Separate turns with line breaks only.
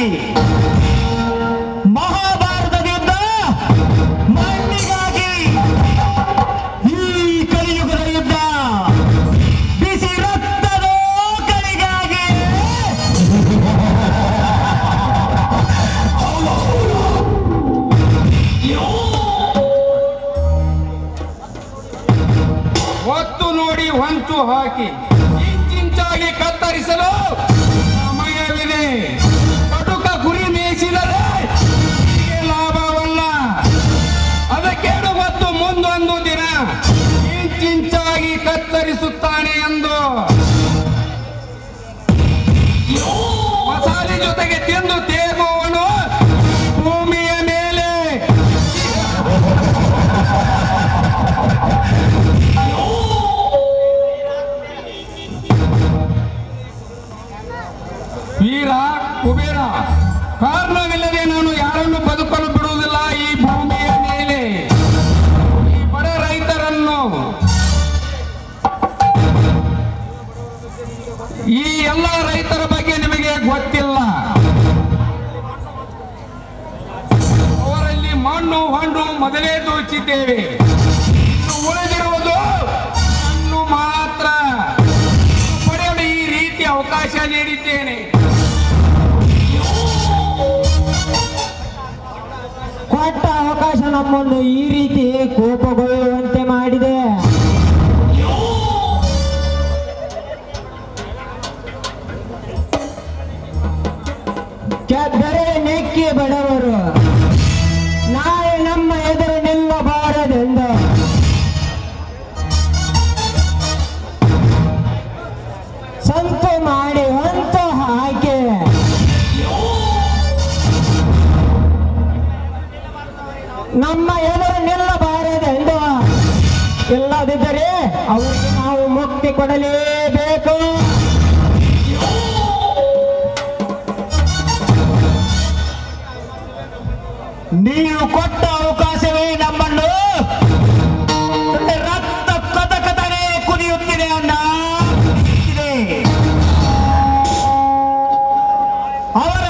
ಮಣ್ಣಿಗಾಗಿ, ಮಹಾಭಾರತದ ಯುದ್ಧ ಮಣ್ಣಿಗಾಗಿ, ಈ ಕಲಿಯುಗದ ಯುದ್ಧ ಬಿಸಿ ರಕ್ತದ ಕಲಿಗಾಗಿ.
ಹೊತ್ತು ನೋಡಿ ಹೊಂಚು ಹಾಕಿ ಇಂಚಿಂಚಾಗಿ ಕತ್ತರಿಸಲು ಸಮಯವಿದೆ. ಕಟುಕ ಗುರಿ ಮೇಯಿಸಿದರೆ ಲಾಭವಲ್ಲ. ಅದಕ್ಕೇನು ಗೊತ್ತು, ಮುಂದೊಂದು ದಿನ ಇಂಚಿಂಚಾಗಿ ಕತ್ತರಿಸುತ್ತಾನೆ ಎಂದು. ಮಸಾಲೆ ಜೊತೆಗೆ ತಿಂದು ತೇಗುವವನು ಭೂಮಿಯ ಮೇಲೆ. ವೀರ ಕುಬೇರ, ಕಾರಣವಿಲ್ಲದೆ ನಾನು ಯಾರನ್ನು ಬದುಕಲು ಬಿಡುವುದಿಲ್ಲ ಈ ಭೂಮಿಯ ಮೇಲೆ. ಈ ಬಡ ರೈತರನ್ನು, ಈ ಎಲ್ಲ ರೈತರ ಬಗ್ಗೆ ನಿಮಗೆ ಗೊತ್ತಿಲ್ಲ. ಅವರಲ್ಲಿ ಮಣ್ಣು ಹಣ್ಣು ಮೊದಲೇ ದೋಚಿದ್ದೇವೆ. ಇನ್ನು ಉಳಿದಿರುವುದು ಹಣ್ಣು ಮಾತ್ರ. ಪಡೆಯಲು ಈ ರೀತಿ ಅವಕಾಶ ನೀಡಿದ್ದೇನೆ.
ಕೊಟ್ಟ ಅವಕಾಶ ನಮ್ಮನ್ನು ಈ ರೀತಿ ಕೋಪಗೊಳ್ಳುವಂತೆ ಮಾಡಿದೆ. ಗೆದ್ದರೆ ನೆಕ್ಕಿ ಬಡವರು, ನಾಳೆ ನಮ್ಮ ಎದುರು ನಿಲ್ಲಬಾರದೆಂದು ಸಂತು ಮಾಡಿ ಹೊಂತು ಹಾಕಿ ನಮ್ಮ ಎದುರು ನಿಲ್ಲಬಾರದೆಂದು. ಇಲ್ಲದಿದ್ದರೆ ಅವರಿಗೆ ನಾವು ಮುಕ್ತಿ ಕೊಡಲೇಬೇಕು. ನೀವು ಕೊಟ್ಟ ಅವಕಾಶವೇ ನಮ್ಮನ್ನು ರಕ್ತ ಕಥಕಥನೆ ಕುದಿಯುತ್ತಿದೆ ಅಣ್ಣ, ಕುದಿಯುತ್ತಿದೆ. ಅವರ